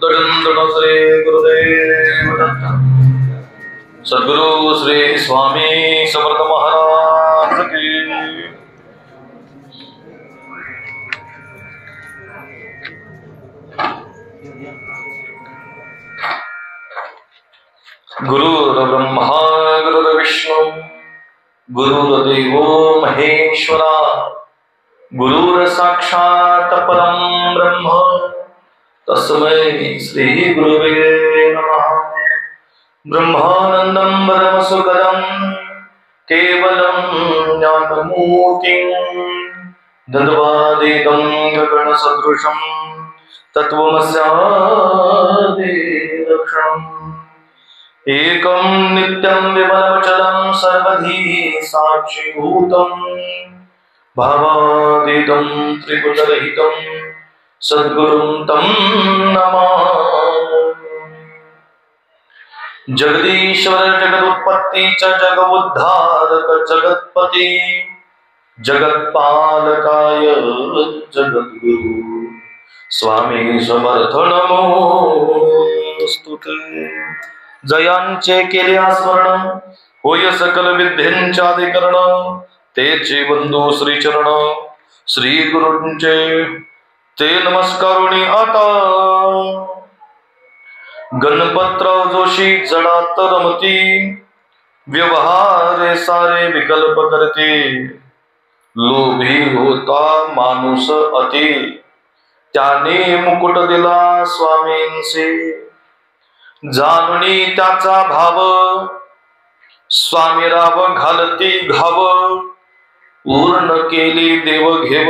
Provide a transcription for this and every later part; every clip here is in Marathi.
श्री गुरुदेव दत्त। सद्गुरु श्री स्वामी समर्थ महाराज की। गुरुर्ब्रह्मा गुरुर्विष्णु गुरुर्देवो महेश्वरा गुरुर्साक्षात् परं ब्रह्म तस्मै श्री गुरुवे नमः। ब्रह्मानन्दं परमसुखदं केवलं ज्ञानमूर्तिं द्वन्द्वातीतं गगनसदृशं तत्त्वमस्यादिलक्षणम् एकं नित्यं विमलचलं सर्वधी साक्षिभूतं भावातीतं त्रिगुणरहितं सद्गुरुं तं नमामि। जगदीश्वर जगदुत्पत्ति च जगदुद्धारक जगत्पति जगत्पालकाय जगद्गुरु स्वामी समर्थ नमोस्तुते। जयांचे केले स्मरण होय सकल विद्येंचाधिकरण तेचे बंधू श्रीचरण श्री गुरूंचे ते नमस्कारुणी आता। गणपतराव जोशी जडात रमती व्यवहारे सारे विकल्प करते लोभी होता माणूस अति त्याने मुकुट दिला स्वामींचे जाणणी त्याचा भाव स्वामी राव घालती घाव पूर्ण केली देव घेव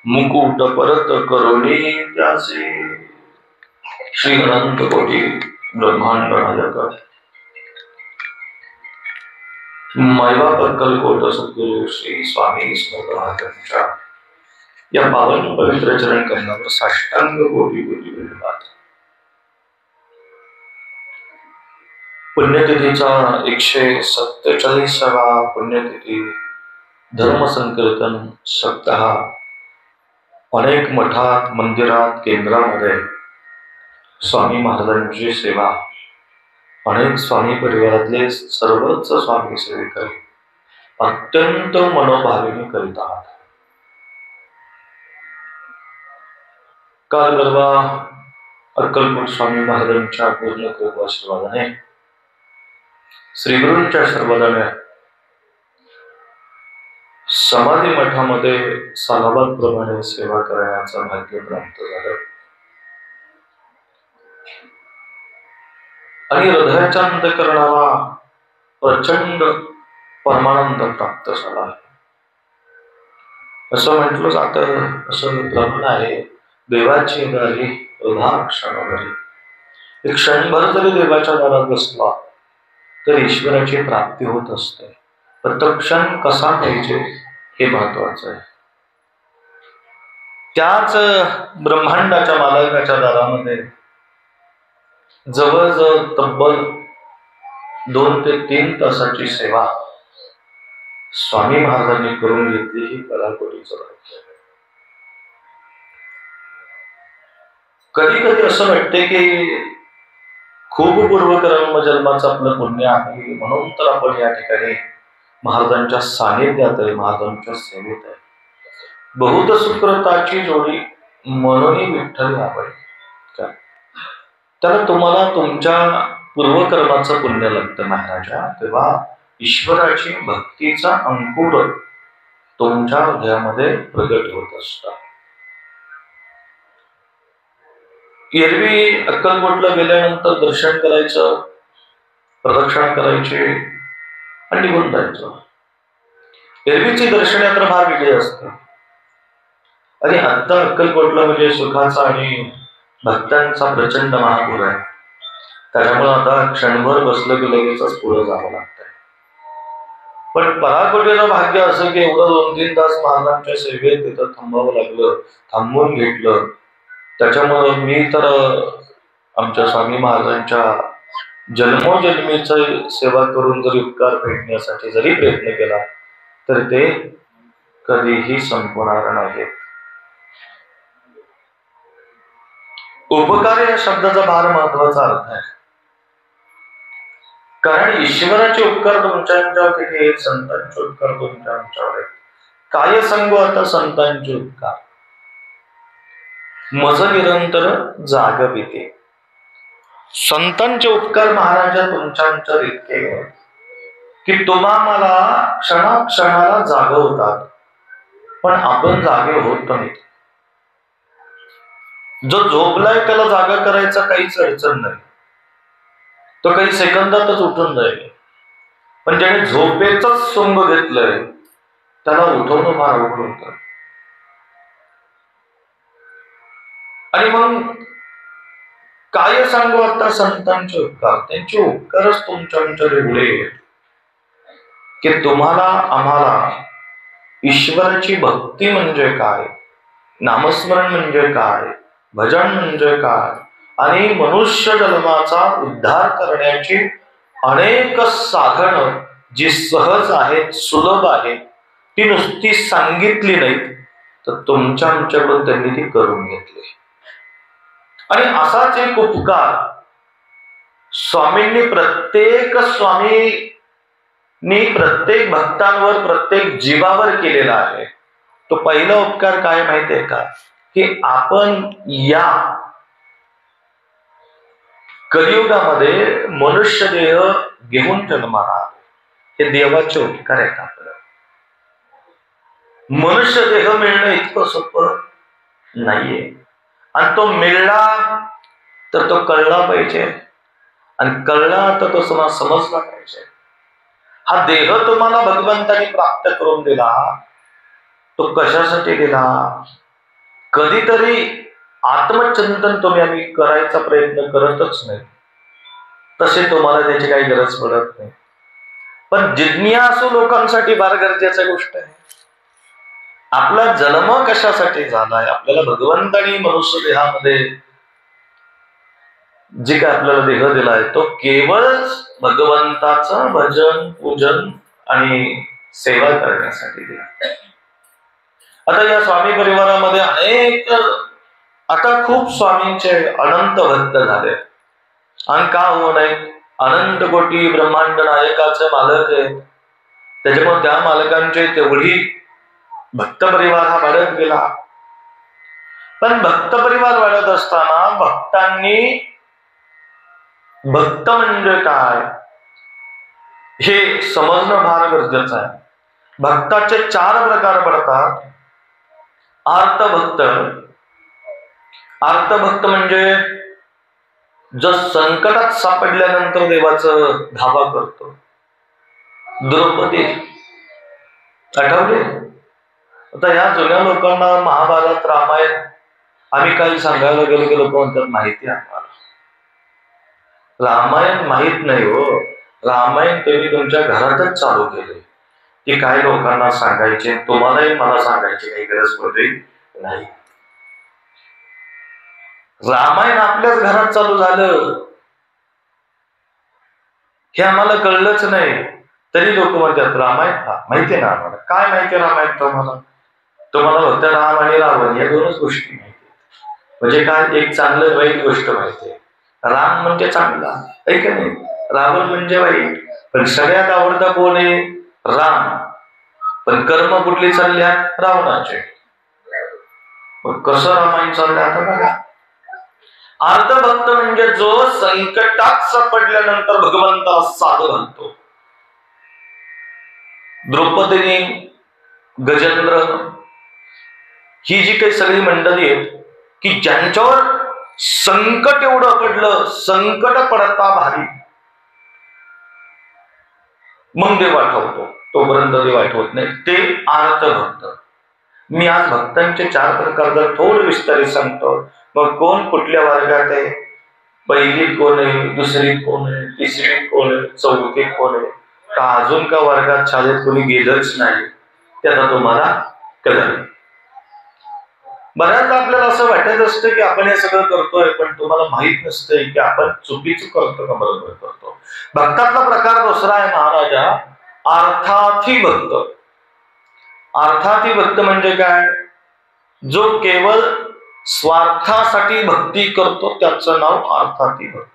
मुकुट परत करुणी त्याचे। श्री अनंत कोटी ब्रह्मांड नायक मायबाप अक्कलकोट सद्गुरु श्री स्वामी समर्थ महाराजांच्या या पावन पवित्र चरण कमलावर साष्टांग कोटी कोटी धन्यवाद। पुण्यतिथीचा 147वा पुण्यतिथी धर्मसंकीर्तन सप्ताह अनेक मठात मंदिरात केंद्रामध्ये स्वामी महाराजांची सेवा अनेक स्वामी परिवारातले सर्वच स्वामी सेविक अत्यंत मनोभावेने करीत आहात। काल परवा अक्कलकोट स्वामी महाराजांच्या पूर्ण कृपाशीर्वादाने श्रीगुरूंच्या आशीर्वादाने समाधी मठामध्ये सालाबाद सेवा करण्याचं भाग्य प्राप्त झालं आणि हृदयाच्या अंतःकरणाला प्रचंड परमानंद प्राप्त झाला। असं म्हटलं जातं, असं प्रमाण आहे, देवाची दारी वृथा क्षणभरी। एक क्षणभर जरी देवाच्या दारात बसला तर ईश्वराची प्राप्ती होत असते। पण तो क्षण कसा घ्यायचे हे महत्वाचं आहे। त्याच ब्रह्मांडाच्या मालकाच्या दारामध्ये जवळजवळ तब्बल 2 ते 3 तासाची सेवा स्वामी महाराजांनी करून घेतली ही कलाकोटीचं भाग्य आहे। कधी कधी असं वाटते की खूप पूर्वकर्म जन्माचं आपलं पुण्य आहे म्हणून तर आपण या ठिकाणी महाराजांच्या सानिध्यात आहे, महाराजांच्या सेवेत आहे। बहुत सुकृताची जोडी म्हणून विठ्ठल आवड त्याला तुम्हाला तुमच्या पूर्वकर्माचं पुण्य लागतं महाराजा, तेव्हा ईश्वराची भक्तीचा अंकुर तुमच्या हृदयामध्ये प्रगट होत असतात। एरवी अक्कलकोटला गेल्यानंतर दर्शन करायचं, प्रदक्षिणा करायची आणि निघून जायचं। एरवीची दर्शन यात्रा फार वेगळी असते आणि आता अक्कलकोटला म्हणजे सुखाचा आणि भक्तांचा प्रचंड महापूर आहे। त्याच्यामुळे आता क्षणभर बसलं की लगेचच पुढे जावं लागतंय। पण पराकोटीचं भाग्य असं की एवढं 2-3 तास महाराजांच्या सेवेत तिथं थांबावं लागलं, थांबवून घेतलं। त्याच्यामुळं मी तर आमच्या स्वामी महाराजांच्या जन्मोजन्मीची सेवा करून जरी उपकार फेडण्यासाठी जरी प्रयत्न केला तर ते कधीही संपणार नाही। उपकार या शब्दाचा फार महत्वाचा अर्थ आहे. कारण ईश्वराचे उपकार तुमच्या किती आहेत, संतांचे उपकार तुमच्यावर आहेत. काय सांगू आता संतांचे उपकार. मज निरंतर जागविते. संतांचे उपकार महाराजा तुमच्यावर इतके आहेत की तुम्हा मला क्षणाक्षणाला जागवतात, पण आपण जागे होत नाही. जो झोपलाय त्याला जागा करायचा काहीच अडचण नाही, तो काही सेकंदातच उठून जाईल. पण ज्याने झोपेच सोंग घेतलंय त्याला उठवणं फार अवघड होतं. आणि मग काय सांगू आता संतांचे उपकार. त्यांचे उपकारच तुमच्या एवढे की तुम्हाला आम्हाला ईश्वराची भक्ती म्हणजे काय, नामस्मरण म्हणजे काय, भजन म्हणजे काय, आणि मनुष्य जन्माचा उद्धार करण्याची अनेक साधनं जी सहज आहेत, सुलभ आहेत, ती नुसती सांगितली नाहीत तर आमच्याकडून त्यांनी ती करून घेतली. आणि असाच एक उपकार स्वामींनी प्रत्येक भक्तांवर, प्रत्येक जीवावर केलेला आहे. तो पहिला उपकार काय माहितीये का, की आपण या कलियुगामध्ये मनुष्य देह घेऊन जन्माला आलो. हे देवाचे उपकार आहेत आपल्याला. मनुष्य देह मिळणं इतकं सोपं नाहीये. आणि तो मिळला तर तो कळला पाहिजे, आणि कळला तर तो समजला पाहिजे. हा देह तुम्हाला भगवंताने प्राप्त करून दिला, तो कशासाठी दिला. कधीतरी आत्मचिंतन तुम्ही करायचा प्रयत्न करतच नाही, तसे तुम्हाला त्याची काही गरज पडत नाही. पण जिज्ञासू लोकांसाठी फार गरजेची गोष्ट आहे. आपला जन्म कशासाठी झालाय, आपल्याला भगवंतानी मनुष्य देहामध्ये जे काय आपल्याला देह दिलाय तो केवळ भगवंताचं भजन, पूजन आणि सेवा करण्यासाठी दिला. आता या स्वामी परिवारामध्ये आता खूप स्वामींचे अनंत भक्त झाले. आणि का होऊ नये, अनंत कोटी ब्रह्मांड नायकाचे मालक आहेत. त्याच्यामुळे त्या मालकांचे तेवढी भक्त परिवार हा वाढत गेला. पण भक्त परिवार वाढत असताना भक्तांनी भक्त म्हणजे काय हे समजणं फार गरजेचं आहे. भक्ताचे 4 प्रकार पडतात. आर्तभक्त म्हणजे जो संकटात सापडल्यानंतर देवाचं धावा करतो. द्रौपदी आठवले. आता या जुन्या लोकांना महाभारत, रामायण आम्ही काही सांगायला गेलो की लोक म्हणतात माहिती आम्हाला. रामायण माहित नाही हो. रामायण तुम्ही तुमच्या घरातच चालू केले की काही लोकांना सांगायचे, तुम्हालाही मला सांगायची काही गरज पडली नाही. रामायण आपल्याच घरात चालू झालं हे आम्हाला कळलंच नाही, तरी लोक म्हणतात रामायण माहितीये ना आम्हाला. काय माहितीये रामायण तुम्हाला फक्त राम आणि रावण या 2च गोष्टी माहिती. म्हणजे काय, एक चांगलं वाईट गोष्ट माहितीये. राम म्हणजे चांगला आहे का नाही, रावण म्हणजे वाईट. पण सगळ्यात आवडता कोण आहे, राम. पण कर्म कुठली चालल्यात, रावणाचे. मग कसं रामायण चाललं आता बघा. अर्धभक्त म्हणजे जो संकटात सापडल्यानंतर भगवंताला साथ घालतो. द्रौपदीने, गजेंद्र ही जी काही सगळी मंडळी आहेत की ज्यांच्यावर संकट एवढं पडलं, संकट पडता भारी, मग देव आठवतो. तोपर्यंत देव आठवत नाही, ते आर्तभक्त. मी आज भक्तांचे 4 प्रकार जर थोडं विस्तारित सांगतो. मग कोण कुठल्या वर्गात आहे, पहिलीत कोण आहे, दुसरीत कोण आहे, तिसरीत कोण आहे, चौथीत कोण आहे, का अजून का वर्गात शाळेत कोणी गेलंच नाही, ते आता तुम्हाला कळलं. बऱ्याचदा आपल्याला असं वाटत असतं की आपण हे सगळं करतोय, पण तुम्हाला माहित नसतंय की आपण चुकीचं करतो का बरोबर करतो. भक्तातला प्रकार दुसरा आहे महाराजा, अर्थार्थी भक्त. अर्थार्थी भक्त म्हणजे काय, जो केवळ स्वार्थासाठी भक्ती करतो त्याचं नाव अर्थाती भक्त.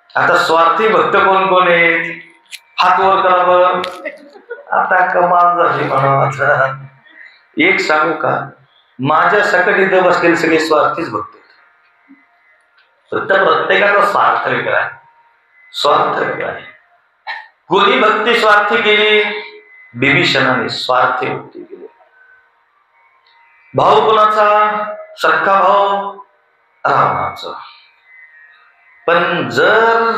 आता स्वार्थी भक्त कोण कोण आहेत? हात वर करा बरं. आता कमाल झाली म्हणा. एक सांगू का, माझ्या सकट इथं बसलेले सगळे स्वार्थीच भक्त आहेत. फक्त प्रत्येकाचा स्वार्थ वेगळा आहे, स्वार्थ वेगळा आहे. कोणी भक्ती स्वार्थी केली? बिभीषणाने स्वार्थी भक्ती केली. भाऊ कोणाचा? सख्खा भाऊ रावणाचा. पण जर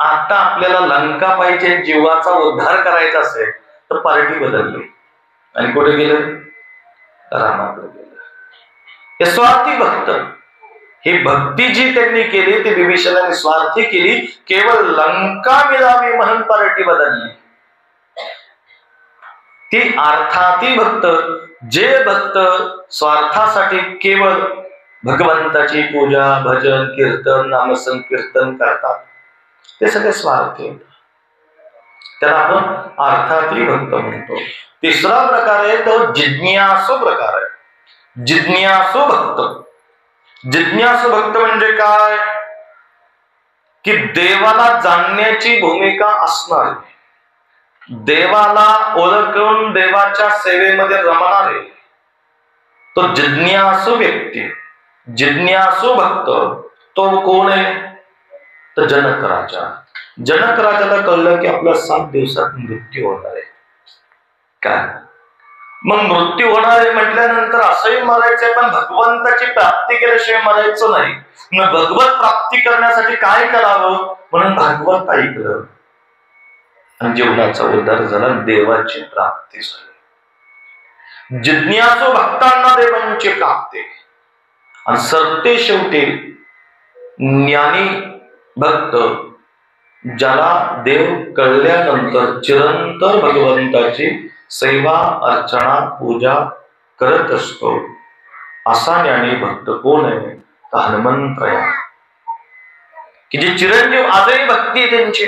आता आपल्याला लंका पाहिजे, जीवाचा उद्धार करायचा असेल तर पार्टी बदलली आणि कुठे गेलं? रामाकडे गेलं. हे स्वार्थी भक्त. ही भक्ती जी त्यांनी केली ती विभीषणाने स्वार्थी केली. केवळ लंका मिळावी म्हणून पार्टी बदलली. ती अर्थाती भक्त. जे भक्त स्वार्थासाठी केवळ भगवंताची पूजा, भजन, कीर्तन, नामसंकीर्तन करतात ते सगळे स्वार्थी होतात. त्याला आपण अर्थाती भक्त म्हणतो. तिसरा प्रकार आहे तो जिज्ञासू प्रकार आहे. जिज्ञासू भक्त. जिज्ञासू भक्त म्हणजे काय? की देवाला जाणण्याची भूमिका असणारे, देवाला ओळखून देवाच्या सेवेमध्ये रमणारे, तो जिज्ञासू व्यक्ती, जिज्ञासू भक्त. तो कोण आहे? तर जनक राजा. जनक राजाला कळलं की आपला 7 दिवसात मृत्यू होणार आहे. काय? मग मृत्यू होणार आहे म्हटल्यानंतर असंही मरायचंय, पण भगवंताची प्राप्ती केल्याशिवाय मरायचं नाही. मग भगवत प्राप्ती करण्यासाठी काय करावं? म्हणून भागवत ऐकलं आणि जीवनाचा उद्धार झाला, देवाची प्राप्ती झाली. जिज्ञासू भक्तांना देवांची प्राप्ती. आणि सरते शेवटी ज्ञानी भक्त, ज्याला देव कळल्यानंतर चिरंतर भगवंताची सेवा, अर्चना, पूजा करत असतो, असा ज्ञानी भक्त कोण आहे? हनुमंतराय. की जे चिरंजीव आजही भक्ती आहे त्यांची.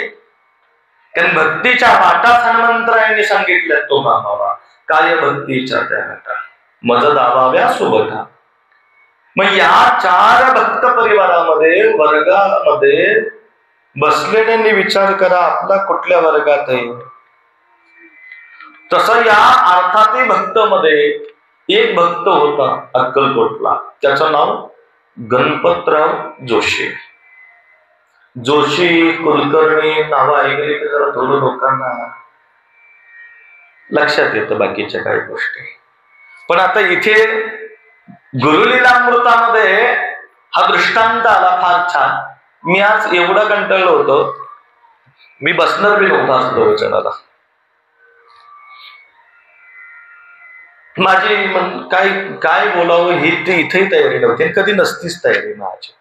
कारण भक्तीच्या वाटाच हनुमंतरायांनी सांगितल्या तो मामावा, काय भक्तीच्या त्या वाटा मज दाबाव्या सोबता. मग या 4 भक्त परिवारामध्ये, वर्गामध्ये बसलेल्यांनी विचार करा आपला कुठल्या वर्गात आहे. तसं या अर्थाती भक्त मध्ये एक भक्त होता अक्कलकोटला, त्याचं नाव गणपतराव जोशी. जोशी, कुलकर्णी नावं ऐकली की जरा थोडं लोकांना लक्षात येतं बाकीच्या काही गोष्टी. पण आता इथे गुरुलीलामृतामध्ये हा दृष्टांत आला फार छान. मी आज एवढा कंटाळलो होतो, मी बसणार बी नव्हता आज प्रवचनाला. माझी काय काय बोलावं ही इथेही तयारी नव्हती, कधी नसतीच तयारी माझी.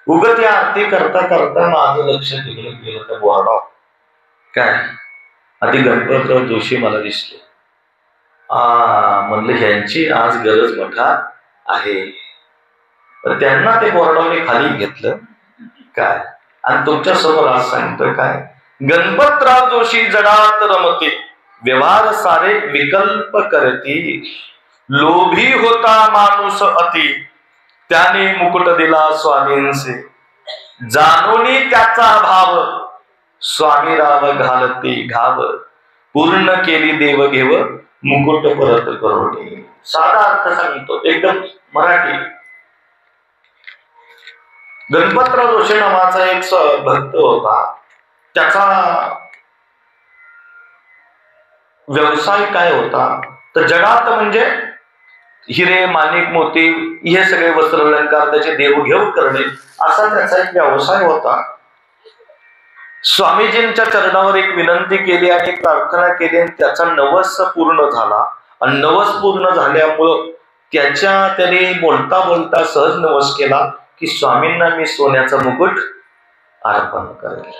उगत या आरती करता करता माझं लक्ष तिकडे गेलं त्या बोर्डावर. काय आधी गणपतराव जोशी मला दिसले. म्हणलं ह्यांची आज गरज मोठा आहे. तर त्यांना ते बोर्डावर खाली घेतलं. काय आणि तुमच्या समोर आज सांगतोय काय? गणपतराव जोशी जडात रमते, व्यवहार सारे विकल्प करती. लोभी होता माणूस अति, त्याने मुकुट दिला स्वामींचे. जाणूनी त्याचा भाव, स्वामी राव घालते घाव. पूर्ण केली देव घेव, मुकुट परत करोनी. साधा अर्थ सांगतो एकदम मराठी. गणपतराव जोशी नावाचा एक भक्त होता. त्याचा व्यवसाय काय होता? तर जगात म्हणजे हिरे, माणिक, मोती हे सगळे वस्त्र अलंकार त्याचे देवघेव करणे असा त्याचा एक व्यवसाय होता. स्वामीजींच्या चरणावर एक विनंती केली आणि प्रार्थना केली आणि त्याचा नवस पूर्ण झाला. आणि नवस पूर्ण झाल्यामुळं त्याने बोलता बोलता सहज नवस केला की स्वामींना मी सोन्याचा मुकुट अर्पण करेल.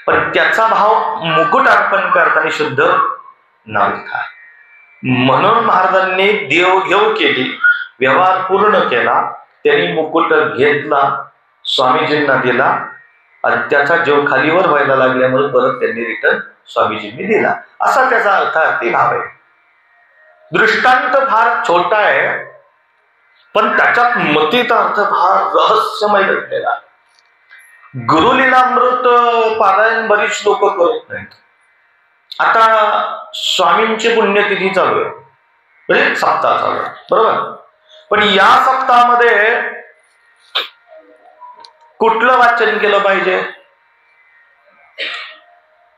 पण त्याचा भाव मुकुट अर्पण करताना शुद्ध नव्हता. म्हणून महाराजांनी देवघेव केली, व्यवहार पूर्ण केला. त्यांनी मुकुट घेतला, स्वामीजींना दिला आणि त्याचा जीव खालीवर व्हायला लागल्यामुळे परत त्यांनी रिटर्न स्वामीजींनी दिला. असा त्याचा अर्थार्थी भाव आहे. दृष्टांत फार छोटा आहे, पण त्याच्यात मतीचा अर्थ फार रहस्यमय घडलेला आहे. गुरुलीलामृत पारायण बरीच लोक करत नाहीत. आता स्वामींची पुण्यतिथी चालू आहे, म्हणजे सप्ताह चालू आहे, बरोबर. पण या सप्ताहामध्ये कुठलं वाचन केलं पाहिजे?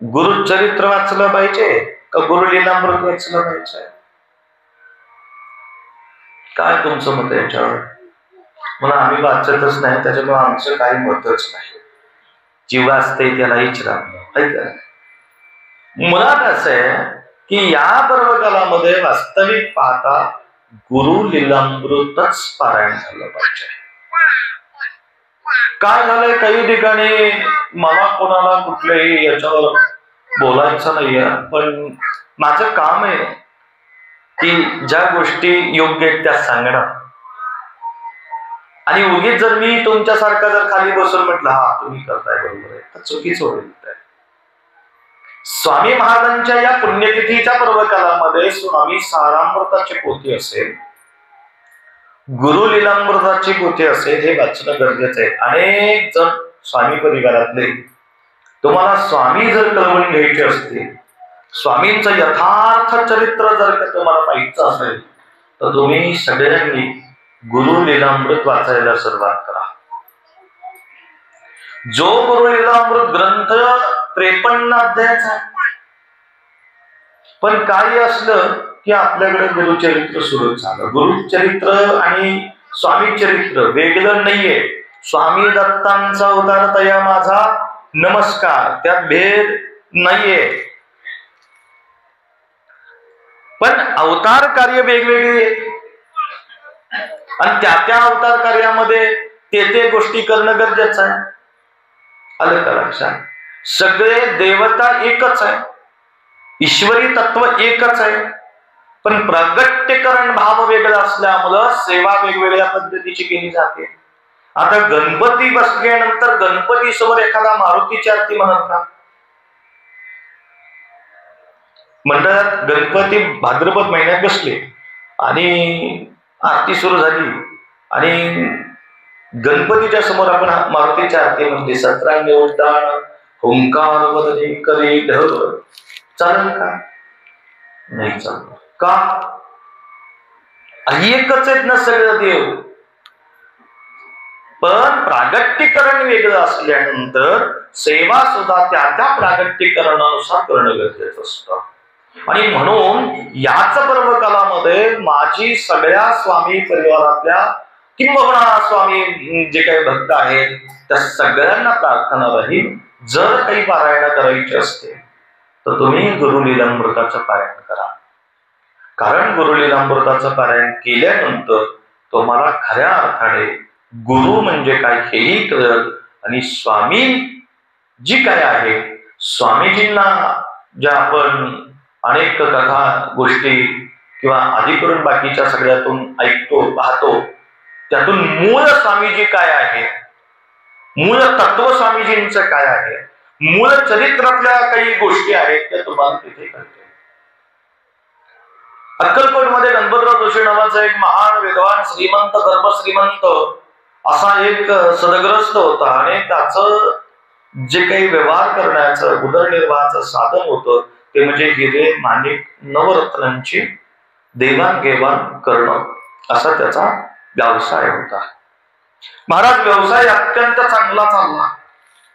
गुरुचरित्र वाचलं पाहिजे का गुरुलीलामृत वाचलं पाहिजे? काय तुमचं मत आहे याच्यावर? मला आम्ही वाचतच नाही, त्याच्यामुळे आमचं काही मतच नाही. जी वाचते त्याला विचारा. मुळात असं आहे की या पर्वकालामध्ये वास्तविक पाहता गुरु लीलामृतच पारायण झालं पाहिजे. काय झालंय, काही ठिकाणी मला कोणाला कुठल्याही याच्यावर बोलायचं नाहीये, पण माझं काम आहे की ज्या गोष्टी योग्य आहेत त्या सांगणं. आणि उगीच जर मी तुमच्यासारखा जर खाली बसून म्हटलं हा तुम्ही करताय बरोबर आहे, तर चुकीच होईल. स्वामी महाराजांच्या या पुण्यतिथीच्या पर्वकालामध्ये स्वामी सारामृताची पोथी असेल, गुरु लीलामृताची पोथी असेल, हे वाचणं गरजेचं आहे. अनेक जण स्वामी परिवारातले, तुम्हाला स्वामी जर कळवून घ्यायचे असतील, स्वामींचं यथार्थ चरित्र जर का तुम्हाला पाहायचं असेल, तर तुम्ही सगळ्यांनी गुरु लीलामृत वाचायला सुरुवात करा. जो गुरु लीलामृत ग्रंथ 53 अध्यायाचा, पण काही असलं की आपल्याकडे गुरुचरित्र सुरू झालं. गुरुचरित्र आणि स्वामी चरित्र वेगळं नाहीये. स्वामी दत्तांचा अवतार तया माझा नमस्कार, त्यात भेद नाहीये, पण अवतार कार्य वेगवेगळे आणि त्या अवतार कार्यामध्ये ते गोष्टी करणं गरजेचं आहे. आलं का लक्षात? सगळे देवता एकच आहे, ईश्वरी तत्व एकच आहे, पण प्रगट्यकरण भाव वेगळा असल्यामुळं सेवा वेगवेगळ्या पद्धतीची केली जाते. आता गणपती बसल्यानंतर गणपती समोर एखादा मारुतीची आरती म्हणत का? म्हणतात गणपती भाद्रपद महिन्यात बसले आणि आरती सुरू झाली आणि गणपतीच्या समोर आपण मारुतीची आरती म्हणते, सत्रांगे उड्डाण ओंकार वदने करी ढळ, चालेल का? नाही चालणार. का? एकच आहेत ना सगळं देव, पण प्रागट्यकरण वेगळं असल्यानंतर सेवा सुद्धा त्या प्रागट्यकरणानुसार करणं गरजेचं असतं. आणि म्हणून याच पर्वकालामध्ये माझी सगळ्या स्वामी परिवारातल्या किंबहुना स्वामी जे काही भक्त आहेत त्या सगळ्यांना प्रार्थना राहील, जर काही पारायण करायची असते तर तुम्ही गुरु लीलामृताचं पारायण करा. कारण गुरु लीलामृताचं पारायण केल्यानंतर तुम्हाला खऱ्या अर्थाने गुरु म्हणजे काय हेही कळेल आणि स्वामी जी काय आहे, स्वामीजींना ज्या आपण अनेक कथा गोष्टी किंवा आधी करून बाकीच्या सगळ्यातून ऐकतो पाहतो, त्यातून मूळ स्वामीजी काय आहे, मूळ तत्व स्वामीजींचं काय आहे, मूळ चरित्रातल्या काही गोष्टी आहेत त्या तुम्हाला तिथे कळते. अक्कलकोटमध्ये गणपतराव जोशी नावाचा एक महान विद्वान श्रीमंत गर्भश्रीमंत असा एक सदग्रस्त होता आणि त्याचं जे काही व्यवहार करण्याचं उदरनिर्वाहाचं साधन होतं ते म्हणजे हिरे माणिक नवरत्नांची देवाणघेवाण करणं, असा त्याचा व्यवसाय होता. महाराज व्यवसाय अत्यंत चांगला चालला,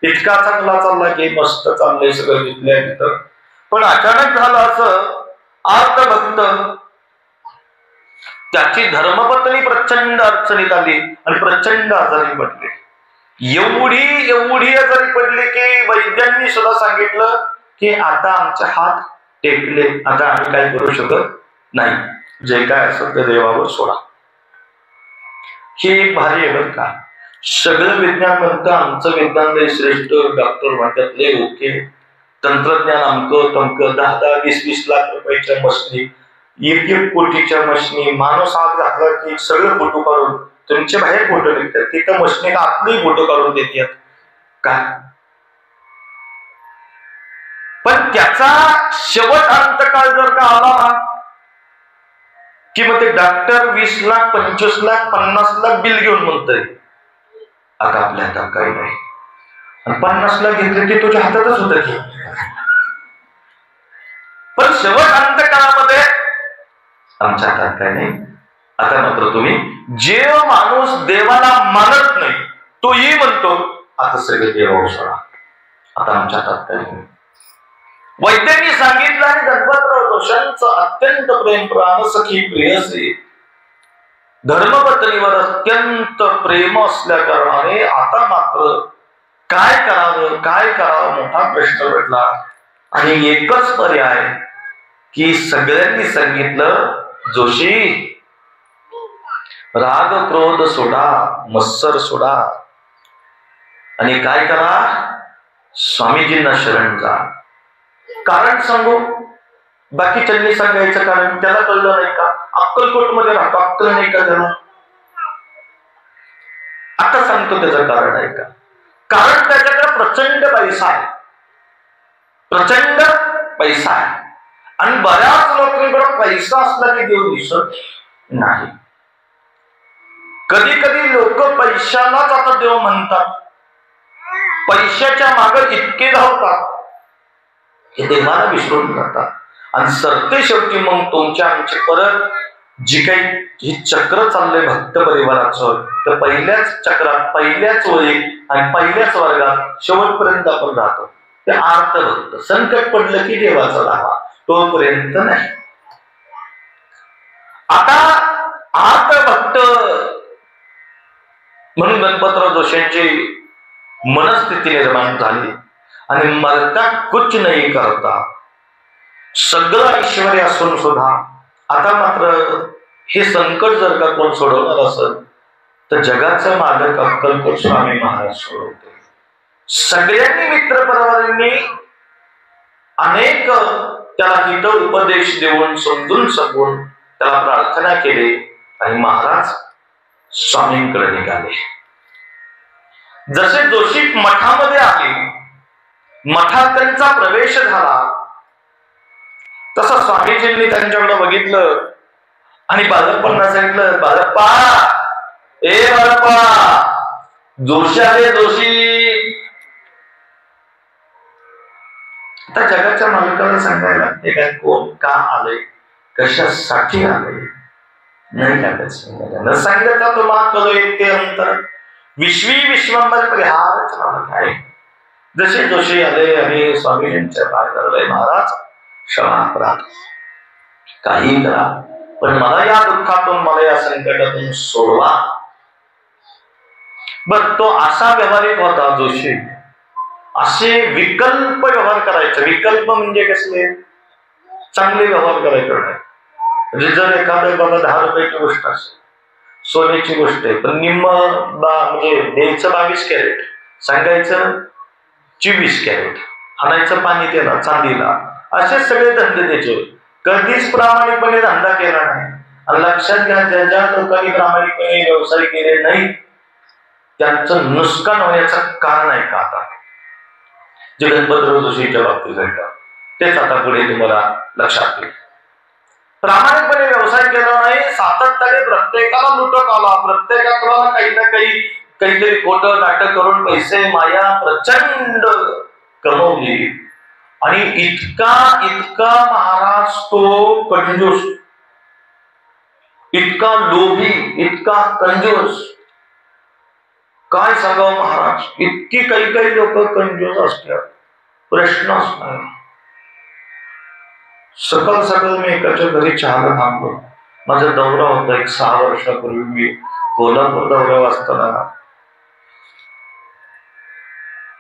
इतका चांगला चालला की मस्त चाललंय सगळं तिथल्या तिथं. पण अचानक झालं असं, आर्तभक्त त्याची धर्मपत्नी प्रचंड अडचणीत आली आणि प्रचंड आजारी पडली. एवढी आजारी पडली की वैद्यांनी सुद्धा सांगितलं की आता आमचे हात टेकले, आता आम्ही काय करू शकत नाही, जे काय असेल ते देवावर सोडा. ही एक भारी आहे बरं का. सगळं विज्ञान म्हणतं आमचं विज्ञान लय श्रेष्ठ, डॉक्टर म्हणतात लय ओके, तंत्रज्ञान अमकं तमकं, 10-10, 20-20 लाख रुपयाच्या मशनी, 1-1 कोटीच्या मशनी, माणूस हात घातला की सगळं फोटो काढून तुमचे बाहेर फोटो निघतात, तिथं मशनीला आतही फोटो काढून देतात का? पण त्याचा शेवट अंतकाळ जर का आला की मग ते डॉक्टर 20 लाख 25 लाख 50 लाख बिल घेऊन म्हणतोय आता आपल्या हातात काही नाही. 50 लाख घेतले की तुझ्या हातातच होत की. पण शेवट अंतकाळामध्ये आमच्या हातात काय नाही. आता मात्र तुम्ही जे माणूस देवाला मानत नाही तोही म्हणतो आता सगळे देवावर सोडा, आता आमच्या हातात काही नाही. वैद्यांनी सांगितलं आणि गणपतराव जोशांचं अत्यंत प्रेम प्राणसखी प्रेयसी धर्मपत्नीवर अत्यंत प्रेम असल्या कारणाने आता मात्र काय करावं मोठा प्रश्न पडला. आणि एकच पर्याय की सगळ्यांनी सांगितलं जोशी राग क्रोध सोडा, मत्सर सोडा आणि काय करा स्वामीजींना शरण जा. कारण सांगू बाकीच्यांनी सांगायचं कारण त्याला कळलं नाही का. अक्कलकोट मध्ये राहतो अक्कल नाही का त्याला. आता सांगतो त्याचं कारण आहे का. कारण त्याच्याकडे प्रचंड पैसा आहे, प्रचंड पैसा आहे. आणि बऱ्याच लोकांकडे पैसा असला की देव दिसत नाही. कधी कधी लोक पैशालाच आता देव म्हणतात, पैशाच्या मागे इतके धावतात हे देवाला विसरून जातात. आणि सरते शेवटी मग तुमच्या आमचे परत जी काही ही चक्र चाललंय भक्त परिवाराचं तर पहिल्याच चक्रात पहिल्याच वळी आणि पहिल्याच वर्गात शेवटपर्यंत आपण राहतो. ते आर्त भक्त संकट पडलं की देवाचा लावा तोपर्यंत नाही. आता आर्त भक्त म्हणून गणपतराव जोशींची मनस्थिती निर्माण झाली. आणि मरता कुछ नाही करता सगळं ऐश्वर्य असून सुद्धा आता मात्र हे संकट जर का कोण सोडवणार असेल तर जगाचा मालक अक्कलकोट स्वामी महाराज सोडवते. सगळ्यांनी मित्र परिवारांनी अनेक त्याला हित उपदेश देऊन समजून सांगून त्याला प्रार्थना केली आणि महाराज स्वामींकडे निघाले. जसे जोशी मठामध्ये आले, मठात त्यांचा प्रवेश झाला, तसं स्वामीजींनी त्यांच्याकडे बघितलं आणि बालप्पांना सांगितलं बालप्पा ए बालप्पा जोशी आले जोशी. आता जगाच्या मालकाला सांगायला ते काय कोण का आले कशासाठी आले नाही लागत सांगायला. न सांगितलं तर तुम्हाला कलो येते अंतर विश्वी विश्वंभर परिहार काय. जसे जोशी आले आणि स्वामीजींच्या पाय धरले महाराज क्षमा करा काही करा पण मला या दुःखातून मला या संकटातून सोडवा. बर तो असा व्यावहारिक होता जोशी. असे विकल्प व्यवहार करायचे. विकल्प म्हणजे कसले चांगले व्यवहार करायचे नाही. म्हणजे जर एखाद्या बाबा 10 रुपयाची गोष्ट असेल सोन्याची गोष्ट आहे पण निम्म म्हणजे द्यायचं 22 कॅरेट सांगायचं 24 कॅरेट आणायचं पाणी त्याला चांदीला. असे सगळे धंदे द्यायचे. कधीच प्रामाणिकपणे धंदा केला नाही. आणि लक्षात घ्या ज्या ज्या लोकांनी प्रामाणिकपणे व्यवसाय केले नाही त्यांचं नुकसान होण्याचं कारण आहे का आता जे गणपतराव जोशीच्या बाबतीत घडलं तेच आता पुढे तुम्हाला लक्षात येईल. प्रामाणिकपणे व्यवसाय केला नाही सातत्याने प्रत्येकाला लुटत आला. प्रत्येकाला काही ना काहीतरी खोटं नाटक करून पैसे माया प्रचंड कमवली. आणि इतका महाराज तो कंजूस, इतका लोभी, इतका कंजूस काय सांगावं महाराज. इतकी काही लोक कंजूस असतात प्रश्नच नाही. सकाळ मी एकाच्या घरी चहाला थांबलो. माझा दौरा होता एक 6 वर्षापूर्वी. मी कोल्हापूर दौऱ्यावर असताना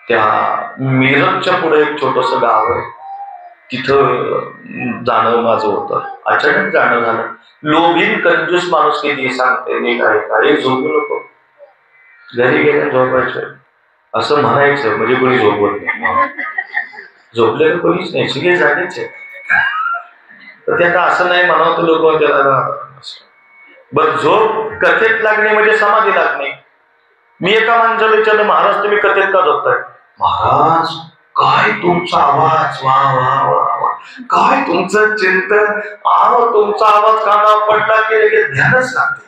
त्या मिरजच्या पुढे एक छोटस गाव आहे तिथं जाणं माझं होतं. अचानक जाणं झालं. लोभीन कंजूस माणूस किती सांगते नाही काय झोपू नको घरी गेल्या झोपायचं असं म्हणायचं म्हणजे कोणी झोपवत नाही. झोपलेलं कोणीच नाही सगळे जागेच आहे. तर ते आता असं नाही म्हणावं लोक त्याला बरं झोप कथेत लागणे म्हणजे समाधी लागणे. मी एका माणसाला विचारलं महाराज तुम्ही कथेत का झोपताय. महाराज काय तुमचा आवाज वा वा वा वा काय तुमचं चिंतन, तुमचा आवाज कानावर पडला की ध्यानच लागते.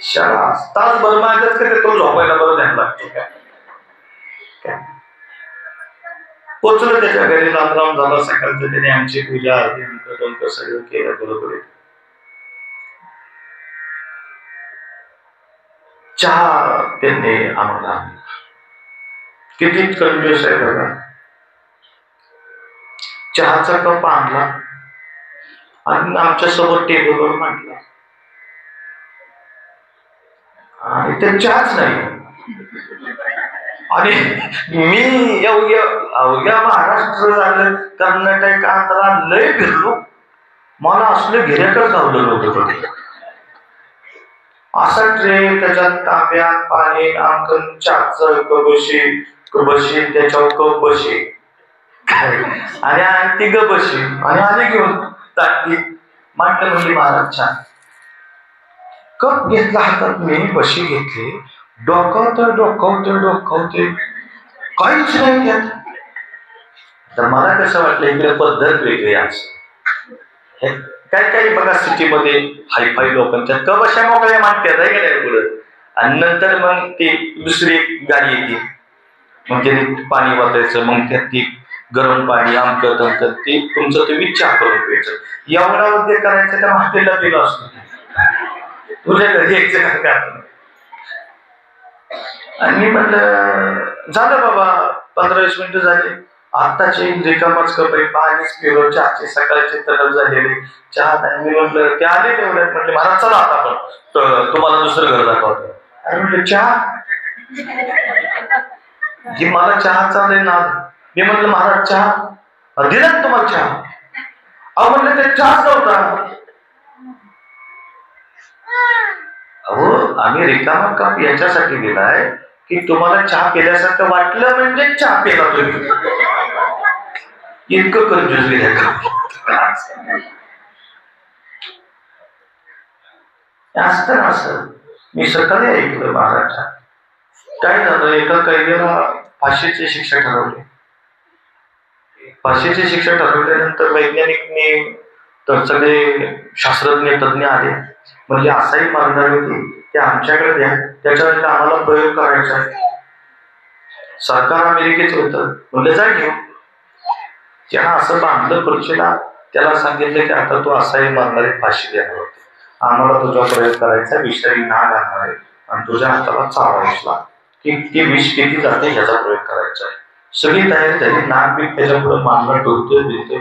शाळा तास भर माझ्याच का ते तो झोपायला बरं ध्यान लागते काय. पोचलो त्याच्या घरी, राम राम झाला सकाळचं. त्याने आमची पूजा आरती सगळं केलं बरोबर. चहा त्यांनी आम्हाला, किती कंजूस आहे बघा. चहाचा कप आणला आणि आमच्या सोबत टेबलवर मांडला आणि ते चहाच नाही. आणि मी अवघ्या महाराष्ट्र झालं, कर्नाटक, आंध्रा लय फिरलो. मला असलं गिऱ्हाईकच गावलं नव्हतं. असा ट्रे, त्याच्यात तांब्यात पाणी, आमकन चहाचं कबशी त्याच्यावर कप बशी आणि ती गबशी आणि आधी घेऊन टाकली. म्हटलं म्हणजे महाराज छान. कप घेतला हातात, मी बशी घेतली. डोकावते काहीच नाही त्यात. तर मला कसं वाटलं इकडे पद्धत वेगळी असं. काही बघा सिटीमध्ये हायफाय लोकांच्या कप अशा मोकळ्या मागतात आहे का नाही पुढं. आणि नंतर मग ती दुसरी गाडी येते, मग त्याने पाणी वाचायचं, मग त्यात ती गरम पाणी आमकत तमकत ते तुमचं तुम्ही चहा करून प्यायचं. एवढा उद्योग करायचं त्या हॉटेलला गेलो असतो, तुझ्या घरी यायचं काय. आणि मी म्हटलं झालं बाबा, 15-20 मिनिटं झाली. आत्ताचे रिकामाच कप आहे, पाणीच पिलो, चहाचे सकाळचे तलब झालेले, चहा नाही. मी म्हटलं ते आले तेवढ्यात, म्हटले महाराज चला आता आपण तुम्हाला दुसरं घर दाखवतो. अरे म्हटलं चहा, जी मला चहा चालेल ना. मी म्हटलं महाराज चहा दिला ना तुम्हाला चहा. अहो म्हटलं ते चहाच नव्हता. अहो आम्ही रिकामा कप याच्यासाठी दिलाय की तुम्हाला चहा पिल्यासारखं वाटलं म्हणजे चहा पिला तुम्ही. इतकं कंजूस गेल्या का असतं ना असं. मी सकाळी ऐकलं महाराजच्या काय झालं, एका कैद्याला फाशीची शिक्षा ठरवली. फाशीची शिक्षा ठरवल्यानंतर वैज्ञानिकने तर सगळे शास्त्रज्ञ तज्ञ आले, म्हणजे असाही मारणार होती ते आमच्याकडे द्या, त्याच्यावर आम्हाला प्रयोग करायचा आहे. सरकार अमेरिकेच होतं, म्हणजे जा घेऊ. त्यानं असं बांधलं खुर्चीला, त्याला सांगितलं की आता तू असाही मारणारी फाशी देणार होते, आम्हाला तुझा प्रयोग करायचा, विषारी नाग आणणार आहे आणि तुझ्या हाताला चावायला की ती विष किती जाते ह्याचा प्रयोग करायचा आहे. सगळी तयारी झाली. नाग बीक त्याच्या पुढे मारलं, डोलतोय होते.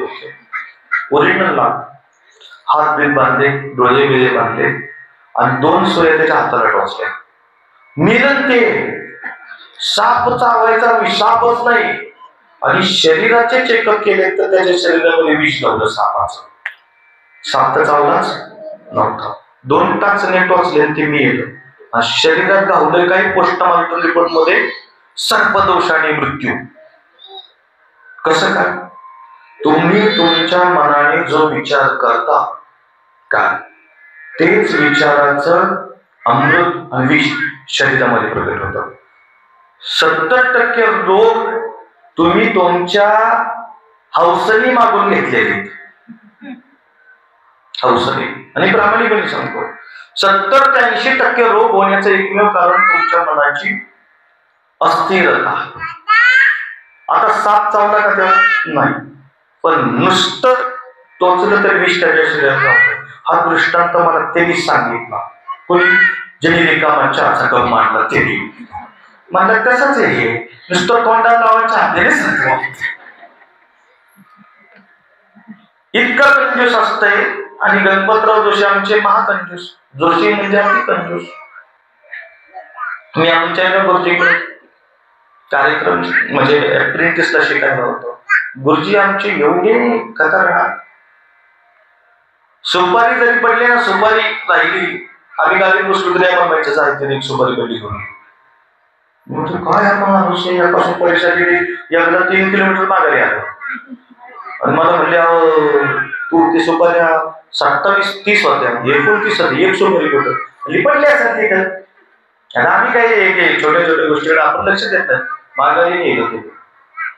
ओरिजिनल नाग, हात बीक बांधले, डोळे बिळे बांधले आणि 2 सोया त्याच्या हाताला टोचल्या. मिलन ते साप चावायचा विषापच नाही. आणि शरीराचे चेकअप केले तर त्याच्या शरीरामध्ये विष लावलं सापाचं. साप तर चावलाच नव्हता. 2 टाचण्या टोचले ते मी येलो. शरीरात गावलं काही पोस्टमॉर्टम रिपोर्ट मध्ये सर्पदोष आणि मृत्यू. कसं काय? तुम्ही तुमच्या मनाने जो विचार करता का तेच विचाराचं अमृत आणि विष शरीरामध्ये प्रकट होतं. 70% रोग तुम्ही तुमच्या हौसनी मागून घेतलेले. हौसनी आणि प्रामाणिकपणे सांगतो, 70 ते 80% रोग होण्याचं एकमेव कारण तुमच्या मनाची अस्थिरता. आता साप चावला का तेव्हा नाही, पण नुसतं टोचलं तर विष त्याच्या शरीरात जातो. हा दृष्टांत मला त्यांनी सांगितला. कोणी ज्यांनी रिकामा चहाचा कप मांडला त्यांनी म्हणलं तसंच आहे, नुसतं तोंडाला लावायचं आपल्याला सांगतो. इतकं कंजूस असतंय. आणि गणपतराव जोशी आमचे महाकंजूस. जोशी म्हणजे आमची कंजूस. मी आमच्या गुरुजीकडे कार्यक्रम म्हणजे अप्रेंटिसला शिकायला होतो. गुरुजी आमचे एवढे खतरनाक. सुपारी जरी पडली ना, सुपारी राहिली, आम्ही गावी बसलो तरी आपण माहिती साहित्य सुपारी पडली करून काय माणूस यापासून परीक्षा केली. एकदा 3 किलोमीटर माघारी आलो आणि मला म्हणले तू ते सुपाऱ्या 27-30 होत्या, 29 होते, 1 सुपारी कुठं पडली असेल तिथं. आणि आम्ही काही छोट्या छोट्या गोष्टीकडे आपण लक्ष देत नाही. माघारी गेलो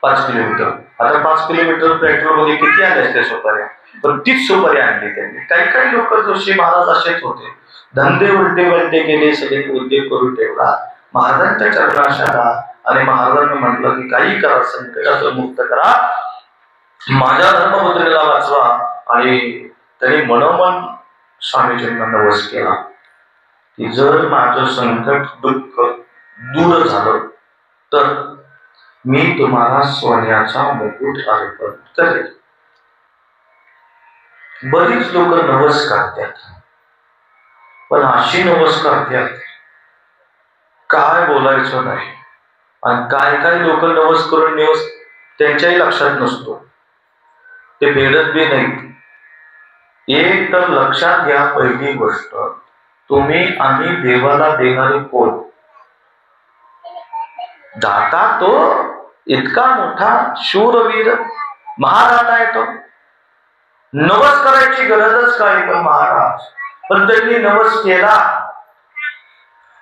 5 किलोमीटर आता 5 किलोमीटर पेट्रोल मध्ये किती आले असते सुपाऱ्या, पण तीच सुपारी आणली त्यांनी. काही काही लोक जोशी महाराज असेच होते, धंदे उलटे वलटे केले, सगळे उद्योग करून ठेवला. महाराजांच्या चरणाशाला आणि महाराजांनी म्हटलं की काही करा, संकटातून मुक्त करा, माझ्या धर्मपत्नीला वाचवा. आणि त्यांनी मनोमन स्वामीजींना नवस केला की जर माझं संकट दुःख दूर झालं तर मी तुम्हाला सोन्याचा मुकुट अर्पण करेल. बरीच लोक नवस करतात, पण अशी नवस करतात काय बोलायचं नाही. आणि काय काय लोक नवस करून नवस त्यांच्याही लक्षात नसतो, ते फेडत बी नाहीत. एक तर लक्षात घ्या, पहिली गोष्ट, तुम्ही आणि देवाला देणारे कोण. दाता तो इतका मोठा शूरवीर महाराज आहे, तो नवस करायची गरजच काय पण महाराज, पण त्यांनी नवस केला.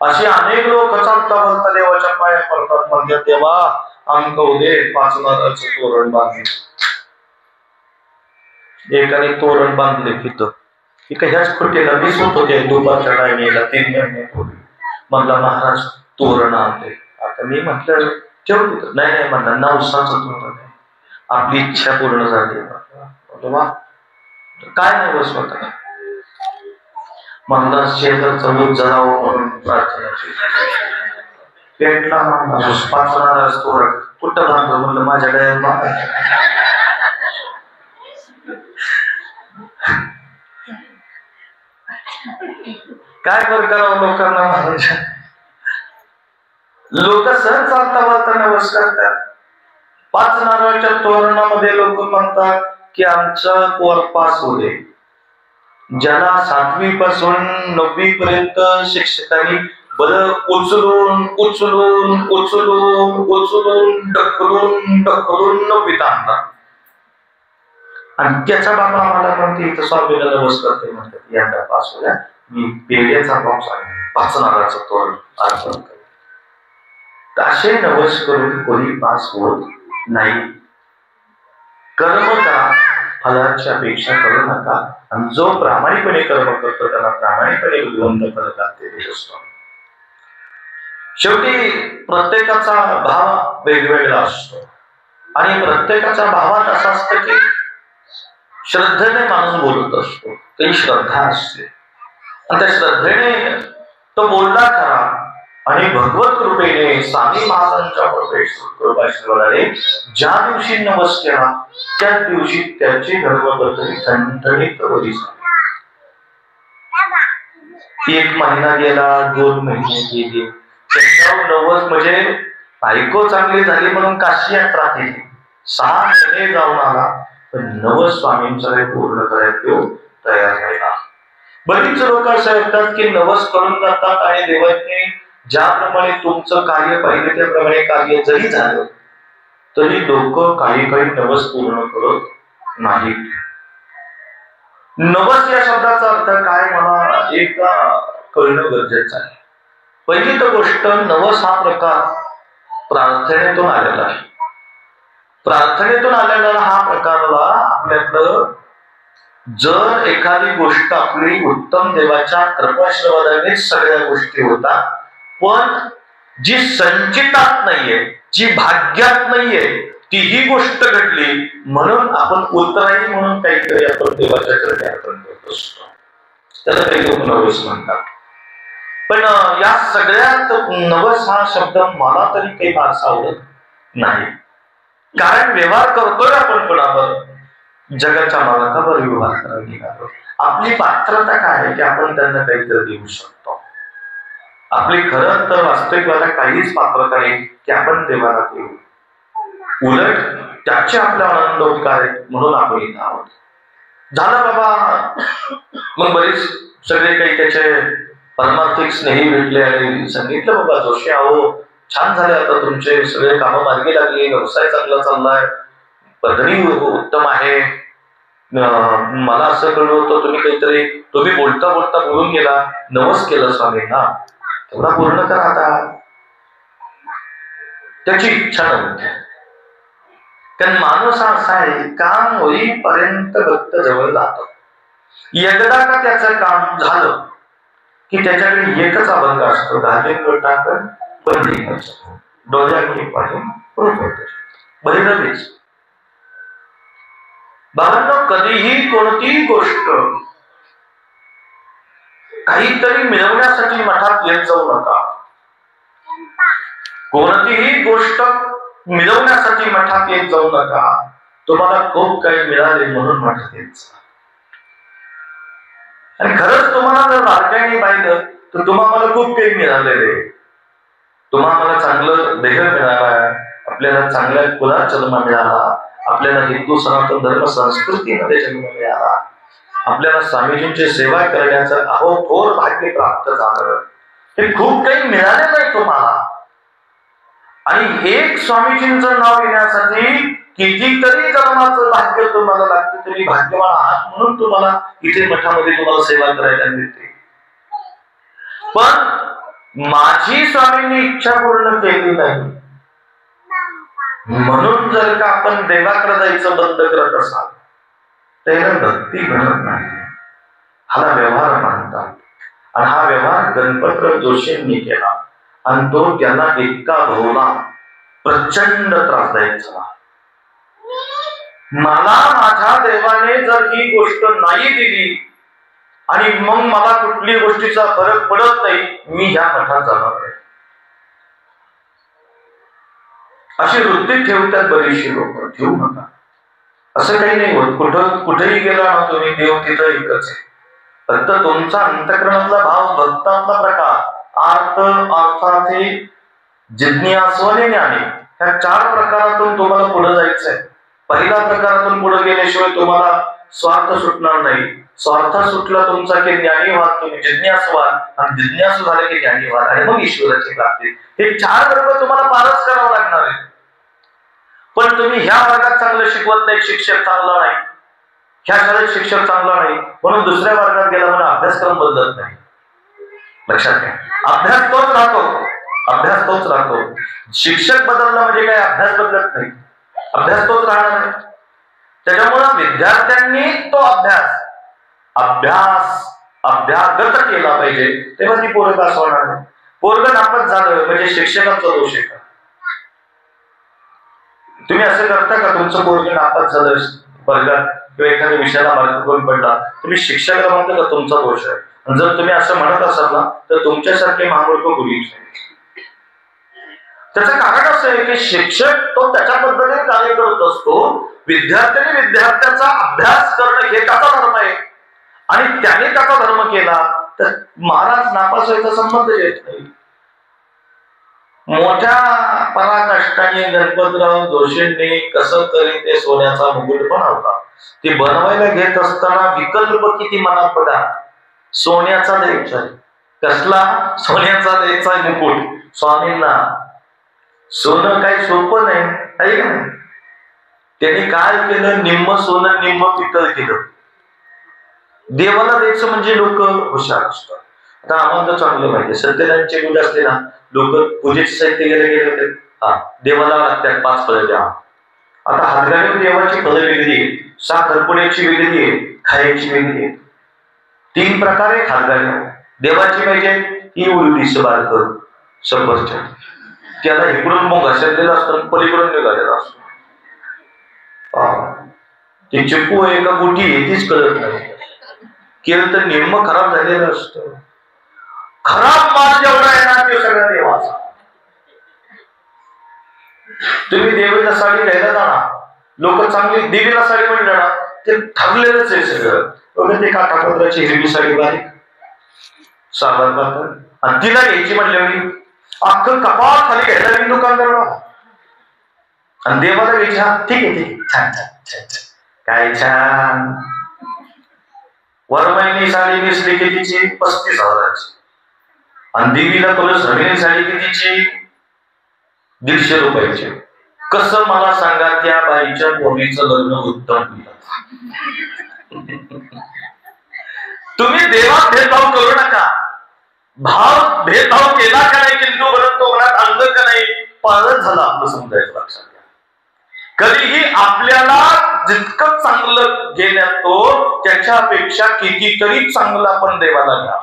असे अनेक लोक चालता बोलता देवाच्या पाया पडतात, म्हणजे तेव्हा अंक उदे 5 नारळाचं तोरण बांधले. एकाने तोरण बांधले तिथं, की ह्याच खोटीला मीच होतो ते दुपारच्या टायमिंगला 3 महिन्यापूर्वी. म्हणला महाराज तोरण आणते. आता मी म्हटलं ठेव तिथं. नाही नाही म्हणला, नवसाचं तोरण आहे, आपली इच्छा पूर्ण झाली. काय नाही बस होता म्हणला, शेजारचा मूल जळावं म्हणून प्रार्थना पेटला. म्हणला 5 नारळ तोरण कुठं बांधतो. म्हणलं माझ्या डोळ्यात बांधा. काय बरं करावं लोकांना महाराज. लोक सहज चालता बोलता नवस करतात. 5 नारळाच्या तोरणामध्ये लोक म्हणतात की आमचा पोर पास होऊ दे. ज्याला 7वी पासून 9वी पर्यंत शिक्षकांनी बरं उचलून उचलून उचलून उचलून ढकलून ढकलून 9वीत आणला, आणि त्याचा बाबा मला म्हणते इथं स्वामीला नवस करते, म्हणतात यंदा पास होत्या, मी पेढ्याचा बॉक्स आहे 5 नारळाचं तोरण अर्पण करते. असे नवस करून कोणी पास होत नाही. कर्म करा, फलाची अपेक्षा करू नका, आणि जो प्रामाणिकपणे कर्म करतो त्याला प्रामाणिकपणे भगवंत फल प्राप्ती देत असतो. शेवटी प्रत्येकाचा भाव वेगवेगळा असतो, आणि प्रत्येकाच्या भावात असं असतं की श्रद्धेने माणूस बोलत असतो, काही श्रद्धा असते, आणि त्या श्रद्धेने तो बोलला खरा. आणि भगवत कृपेने स्वामी महाराजांच्या कृपेने ज्या दिवशी नवस केला त्याच दिवशी त्याची धर्मपत्नी ठणठणीत वरी झाली. 1 महिना गेला, 2 महिने गेले, त्याच्यावर नवस म्हणजे बायको चांगली झाली म्हणून काशी यात्रा केली. 6 महिने जाऊन आला, पण नवस स्वामींचा पूर्ण करायला तयार राहिला. बरीच लोक असं म्हणतात की नवस करून जातात, आणि देवाने ज्याप्रमाणे तुमचं कार्य पाहिजे त्याप्रमाणे कार्य जरी झालं तरी लोक काही काही नवस पूर्ण करत नाहीत. नवस या शब्दाचा अर्थ काय मला एकदा कळणं गरजेचं आहे. पहिली तर गोष्ट, नवस हा प्रकार प्रार्थनेतून आलेला आहे. प्रार्थनेतून आलेला हा प्रकारला आपल्याकडं जर एखादी गोष्ट आपली उत्तम देवाच्या कृपाश्रवदानेच सगळ्या गोष्टी होतात, पण जी संचितात नाहीये, जी भाग्यात नाहीये, तीही गोष्ट घडली म्हणून आपण उत्तरायणी म्हणून काहीतरी आपण देवाच्या चरणी अर्पण करत असतो, त्याला काही लोक नवस म्हणतात. पण या सगळ्यात नवस हा शब्द मला तरी काही फारसा आवडत नाही. कारण व्यवहार करतोय आपण कोणावर, जगाच्या मालकावर व्यवहार करायला निघालो. आपली पात्रता काय आहे की आपण त्यांना काहीतरी देऊ शकतो. आपली खरं तर वास्तविकता काहीच पात्रता नाही की आपण देवाला देऊ, उलट त्याचे आपला आनंद उपकार आहेत म्हणून आपण इथं आहोत. झालं बाबा, मग बरीच सगळे काही त्याचे परमार्थिक स्नेही भेटले आणि सांगितलं बाबा जोशी आहो छान झाले, आता तुमचे सगळे कामं मार्गी लागली, व्यवसाय चांगला चाललाय, पदवी उत्तम आहे. मला असं कळलं होतं तुम्ही बोलता बोलता बोलून गेला, नवस केलं स्वामींना, तेवढा पूर्ण करा. आता त्याची इच्छा नव्हती, कारण माणूस असा आहे, काम होईपर्यंत भक्त जवळ जातो. एकदा का त्याचं काम झालं की त्याच्याकडे एकच अभंग असतो, घाले लोटांकन बंदी डोळ्याकडे पाहून बहिरवीच. बाबांनो, कधीही कोणतीही गोष्ट काहीतरी मिळवण्यासाठी मठात येत जाऊ नका. कोणतीही गोष्ट मिळवण्यासाठी मठात येत जाऊ नका. तुम्हाला खूप काही मिळाले म्हणून मठात येत जा. आणि खरंच तुम्हाला जर बारकाईने पाहिलं तर तुम्हाला खूप काही मिळालेले. तुम्हाला चांगलं देह मिळाला, आपल्याला चांगल्या कुलात जन्म मिळाला, आपल्याला हिंदू सनातन धर्म संस्कृतीमध्ये जन्म मिळाला, आपल्याला स्वामीजींची सेवा करण्याचं अहोथोर भाग्य प्राप्त झालं. हे खूप काही मिळालेलं आहे तुम्हाला. आणि एक स्वामीजींचं नाव घेण्यासाठी कितीतरी जन्माचं भाग्य तुम्हाला लागतं, तरी भाग्यवान आहात म्हणून तुम्हाला इथे मठामध्ये तुम्हाला सेवा करायला मिळते. पण माझी स्वामींनी इच्छा पूर्ण केली नाही म्हणून जर का आपण देवाकडे जायचं बंद करत असाल तर भक्ती घडत नाही. हाला व्यवहार मानतात. आणि हा व्यवहार गणपतराव जोशींनी केला आणि तो त्यांना इतका भोवला, प्रचंड त्रास द्यायचा. मला माझ्या देवाने जर ही गोष्ट नाही दिली आणि मग मला कुठली गोष्टीचा फरक पडत नाही, मी ह्या मठात जाणार आहे, अशी वृत्ती ठेवतात बरीचशी लोक. ठेवू नका. असं काही नाही होत. कुठेही गेला ना तुम्ही, देव तिथं एकच आहे. फक्त तुमचा अंतःकरणातला भाव, भक्तातला प्रकार, अर्थ, अर्थार्थी, जिज्ञासवने ज्ञानी, ह्या 4 प्रकारातून तुम्हाला पुढे जायचंय. पहिल्या प्रकारातून पुढे गेल्याशिवाय तुम्हाला स्वार्थ सुटणार नाही. स्वार्थ सुटला तुमचा की ज्ञानी व्हाल, तुम्ही जिज्ञासू व्हाल, आणि जिज्ञासू झाले की ज्ञानी व्हाल, आणि मग ईश्वराची प्राप्ती. हे 4 वर्ग तुम्हाला पारच करावं लागणार आहे. पण तुम्ही ह्या वर्गात चांगलं शिकवत नाही, शिक्षक चांगला नाही, ह्या शाळेत शिक्षक चांगला नाही म्हणून दुसऱ्या वर्गात गेला म्हणून अभ्यासक्रम बदलत नाही. लक्षात घ्या, अभ्यास तोच राहतो, अभ्यास तोच राहतो. शिक्षक बदलला म्हणजे काय अभ्यास बदलत नाही, अभ्यास तोच राहणार आहे. त्याच्यामुळे विद्यार्थ्यांनी तो अभ्यागत केला पाहिजे, तेव्हा ती पोरग असं होणार नाही. पोरग नापास झालं म्हणजे शिक्षकाचा दोष आहे का? तुम्ही असं करता का? तुमचं पोरग नापास झालं वर्गात किंवा एखाद्या विषयाला मार्क कमी पडला, तुम्ही शिक्षकाला म्हणता का तुमचा दोष आहे? आणि जर तुम्ही असं म्हणत असाल ना तर तुमच्यासारखे महामूर्ख मुलीच नाही. त्याचं कारण असं आहे की शिक्षक तो त्याच्या पद्धतीने कार्य करत असतो. विद्यार्थ्यांनी विद्यार्थ्याचा अभ्यास करणं हे त्याचा धर्म आहे, आणि त्याने त्याचा धर्म केला तर महाराज नापास व्हायचा संबंध येत नाही. मोठ्या पराकष्टाने गणपतराव जोशींनी कसं तरी ते सोन्याचा मुकुट बनवला. ते बनवायला घेत असताना विकल्प किती मनात बघा. सोन्याचा द्यायचा, कसला? सोन्याचा द्यायचा मुकुट स्वामींना. सोनं काही सोपं नाही, आहे का नाही? त्यांनी काय केलं? निम्म सोनं निम्म पितळ केलं. देवाला द्यायचं म्हणजे लोक हुशार असतात. आता आम्हाला चांगलं माहिती, सत्यनारायणची पूजा असते ना, लोक पूजेचे साहित्य गेले होते, हा देवाला लागतात 5 फळं द्या. आता हातगाडीवर देवाची फळं वेगळी आहे, साखरपुड्याची वेगळी आहे, खायची वेगळी आहे. 3 प्रकार आहेत हातगाडीवर. देवाची पाहिजे ही उलटी बारकर सफरचंद, त्याला इकडून मग घसरलेला असतो, पलीकडून निघालेला असतो. ते चिप्पू आहे का गुटी आहे तीच कळत नाही. केलं तर निम्म खराब झालेलं असतं. खराब माल जेवढा आहे ना ते सगळं देवाचा. तुम्ही देवीला साडी घ्यायला जाणार, लोक चांगली देवीला साडी म्हणले ना ते ठरलेलंच आहे सगळं. ते काठापत्राची हिरवी साडी बारीक साधारण पातळ, आणि तिला घ्यायची म्हणल्यावर अख्खं कपाळ खाली घ्यायला मी दुकानदार, आणि देवाला घ्यायच्या ठीक आहे छान छान छान छान काय छान. वरमाहिनी साडी नेसली की तिची 35,000ची, आणि देवीला कलश हळणी साडी कितीची? 150 रुपयाची. कसं मला सांगा त्या बाईच्या मुलीचं लग्न उत्तम केलं? तुम्ही देवात भेदभाव करू नका. भाव भेदभाव केला का नाही, किंतु परंतु मनात आणलं का नाही, पाळत झाला आपलं समजायचं. लक्षात घ्या. कधीही आपल्याला जितकं चांगलं घेण्यात तो त्याच्यापेक्षा कितीतरी चांगलं आपण देवाला घ्या,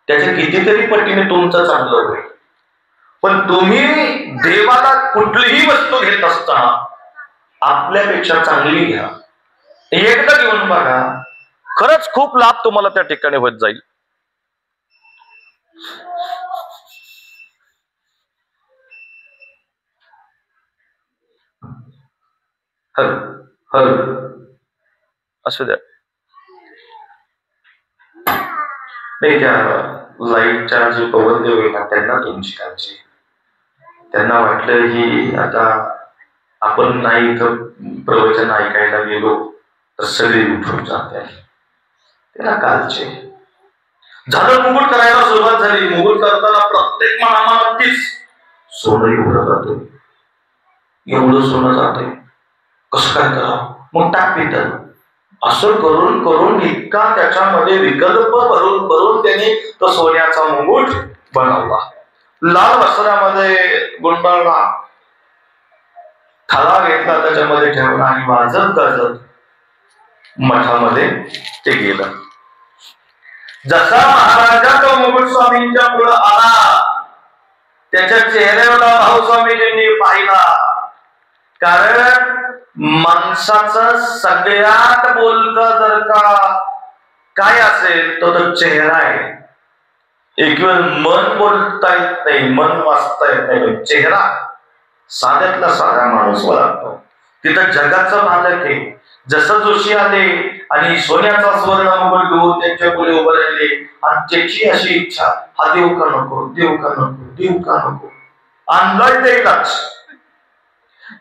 त्याच्या कितीतरी पटीने तुमचं चांगलं होईल. पण तुम्ही देवाला कुठलीही वस्तू घेत असताना आपल्यापेक्षा चांगली घ्या. एकदा घेऊन बघा, खरंच खूप लाभ तुम्हाला त्या ठिकाणी होत जाईल. असू द्या. नाही, त्या लाईटच्या जो पवनदेव आहे ना, त्यांना तुमची काळजी. त्यांना वाटलं की आता आपण नाही इथं प्रवचन ऐकायला गेलो तर सगळी उठून जाते. त्याला कालचे झालं, मुकुट करायला सुरुवात झाली. मुकुट करताना प्रत्येक मनामातीच सोनं एवढं जाते, एवढं सोनं जाते, कसं काय करावं, मग टाक पितल. असं करून करून इतका त्याच्यामध्ये विकल्प भरून भरून त्याने तो सोन्याचा मुकुट बनवला. लाल वस्त्रामध्ये गुंडाळला, थाला घेतला, त्याच्यामध्ये ठेवला आणि वाजत गाजत मठामध्ये ते गेलं. जसा महाराजा तो मुकुट स्वामींच्या पुढे आला, त्याच्या चेहऱ्याला भाऊस्वामीजींनी पाहिला. कारण माणसाचं सगळ्यात बोलकं जर का काय असेल तो चेहरा आहे. एक वेळ मन बोलता येत नाही, मन वाचता येत नाही, चेहरा साध्यातला साधा माणूस लागतो. तिथं जगाचं मालक आहे. जसं जोशी आले आणि सोन्याचा स्वर्ण मुकुट घेऊन त्यांच्या पुढे उभे राहिले आणि त्याची अशी इच्छा, हा देऊ का नको, देऊ का नको, देऊ का नको, आणलाय देईलाच.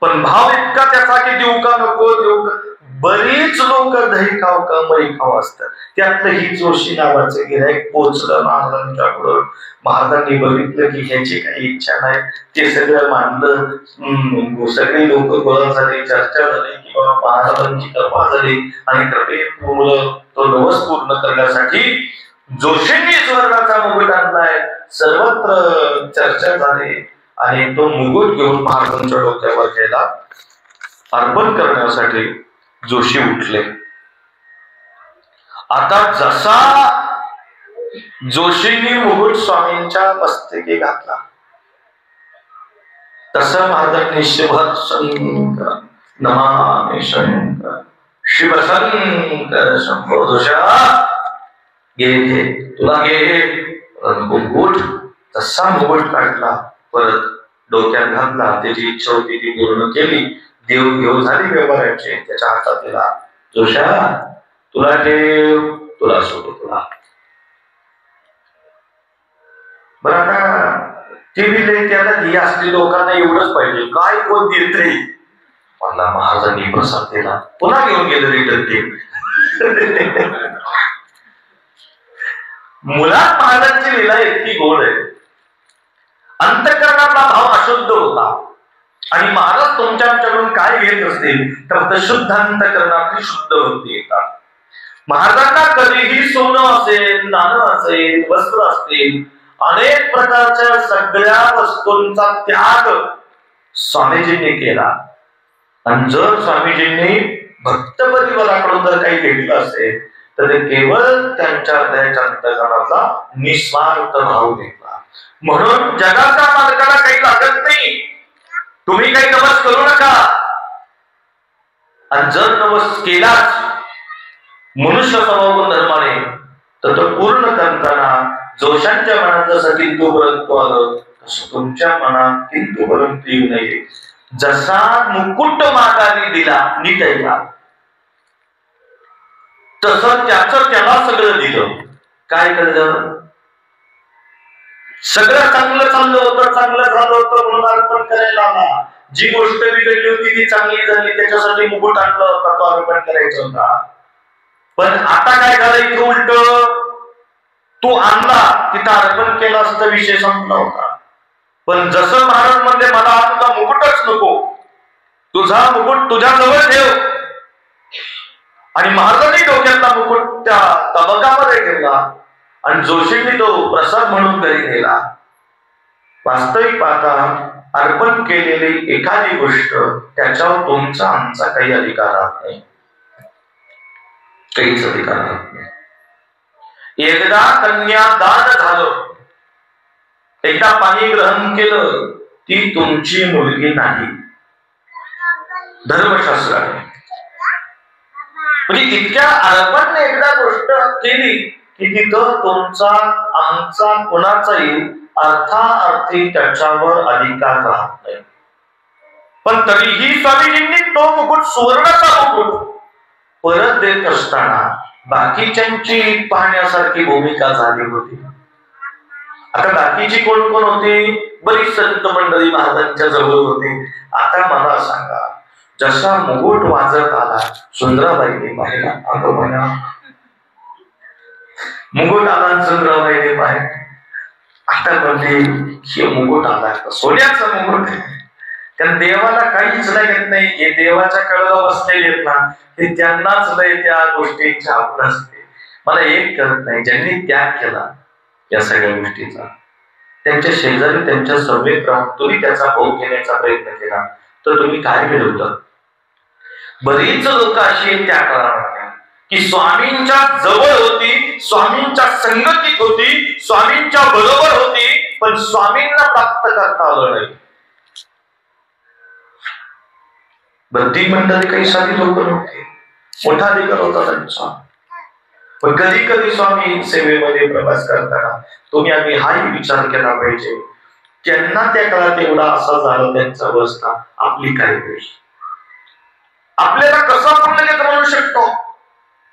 पण भाव इतका त्याचा की देऊ का नको, देऊ का. बरीच लोक दही खाव का मई खाव असतात. त्यातलं ही जोशी नावाचं गिऱ्हाईक पोचलं महाराजांच्या पुढं. महाराजांनी बघितलं की ह्याची काही इच्छा नाही, ते सगळं मानलं. सगळी लोक गोळा झाली, चर्चा झाली की बाबा महाराजांची कृपा झाली आणि कृपेमुळं तो नवस पूर्ण करण्यासाठी जोशींनी स्वर्णाचा मुकुट आणलाय. सर्वत्र चर्चा झाली आणि तो मुकुट घेऊन महाराजांच्या डोक्यावर गेला. अर्पण करण्यासाठी जोशी उठले. आता जसा जोशींनी मुकुट स्वामींच्या मस्तकी घातला तसं महाराजांनी शिवशंकर नमामि शंकर शिवशंकर शंभो जोशा घे तुला घे मुकुट. तसा मुकुट काढला, परत डोक्यात घातला, त्याची इच्छा होती ती पूर्ण केली. देव घेऊ झाली व्यवहाराची. त्याच्या हातात दिला, जोशा तुला ठेव, तुला सोडू तुला. बरं, आता टीव्ही त्याला ही असली लोकांना एवढंच पाहिजे, काय कोण देत नाही. मला महाराजांनी प्रसाद दिला, पुन्हा घेऊन गेलं रिटर्न ते. मुळात महाराजांची लीला इतकी गोड आहे. अंतःकरणातला भाव अशुद्ध होता आणि महाराज तुमच्याकडून काय घेत असतील तर शुद्ध अंतःकरणातली शुद्ध वृत्ती येतात. महाराजांना कधीही सोनं असेल, नाणं असेल, वस्त्र असतील, अनेक प्रकारच्या सगळ्या वस्तूंचा त्याग स्वामीजींनी केला. आणि जर स्वामीजींनी भक्त परिवाराकडून जर काही घेतलं असेल तर ते केवळ त्यांच्या हृदयाच्या अंतःकरणातला निस्वार्थ भाव घेतला. म्हणून जगाच्या मालकाला काही लागत नाही, तुम्ही काही नवस करू नका. आणि जर नवस केलाच मनुष्य स्वभाव धर्माने तर तो पूर्ण करताना जोशांच्या मनात जसं किंतु परंतु आलं तसं तुमच्या मनात किंतु परंतु येऊ नये. जसा मुकुट माताने दिला नीटला तसं त्याचं त्याला सगळं दिलं. काय केलं, सगळं चांगलं चाललं होतं, चांगलं झालं होतं म्हणून अर्पण करायला आला. जी गोष्ट बिघडली होती ती चांगली झाली, त्याच्यासाठी मुकुट आणलं होता, तो अर्पण करायचा होता. पण आता काय झालं, इथं उलट तू आणला, तिथं अर्पण केला असता विषय संपला होता. पण जसं महाराज म्हणले मला तुझा मुकुटच नको, तुझा मुकुट तुझ्या जवळ ठेव. आणि महाराजांनी डोक्यातला मुकुट त्या तबकामध्ये ठेवला आणि जोशींनी तो प्रसाद म्हणून घरी नेला. वास्तविक पाहता अर्पण केलेली एखादी गोष्ट त्याच्यावर तुमचा आमचा काही अधिकार राहत नाही, काहीच अधिकार राहत नाही. एकदा कन्यादान झालं, एकदा पाणी ग्रहण केलं, ती तुमची मुलगी नाही, धर्मशास्त्राने. म्हणजे इतक्या अर्पण एकदा गोष्ट केली की तिथं तुमचा आमचा कोणाचाही अर्थाअर्थी त्याच्यावर अधिकार राहत नाही. पण तरीही स्वामीजींनी तो मुकुट, सुवर्णाचा मुकुट परत देत असताना बाकीच्यांची पाहण्यासारखी भूमिका झाली होती. आता बाकीची कोण कोण होती? बरीच संत मंडळी महाराजांच्या जवळ होती. आता मला सांगा, जसा मुकुट वाजत आला, सुंदराबाईने पाहिला, अगं म्हणा मुकुट आला, सुंदराबाईने पाहिला. आता म्हणते हे मुकुट आला, सोन्याचा मुकुट आहे. कारण देवाला काहीच लागत नाही, हे देवाच्या कळला बसलेले ना, हे त्यांनाच लय त्या गोष्टीची आवड असते. मला एक कळत नाही, ज्यांनी त्याग केला या सगळ्या गोष्टीचा, त्यांच्या शेजारी त्यांच्या समेत राहून तुम्ही त्याचा भोग घेण्याचा प्रयत्न केला तर तुम्ही काय मिळवलं? बरीच लोक अशी त्या काळामध्ये की स्वामींच्या जवळ होती, स्वामींच्या संगतीत होती, स्वामींच्या बरोबर होती, पण स्वामींना प्राप्त करता आलं नाही. बद्धी मंडळी काही साधी लोक नव्हते, मोठा अधिकार होता त्यांचा. पण कधी कधी स्वामी सेवेमध्ये प्रवास करताना तुम्ही आम्ही हाही विचार केला पाहिजे, त्यांना त्या काळात एवढा असा झाला त्यांचा अवस्था, आपली काय होईल? आपल्याला कसा आपण लगेच म्हणू शकतो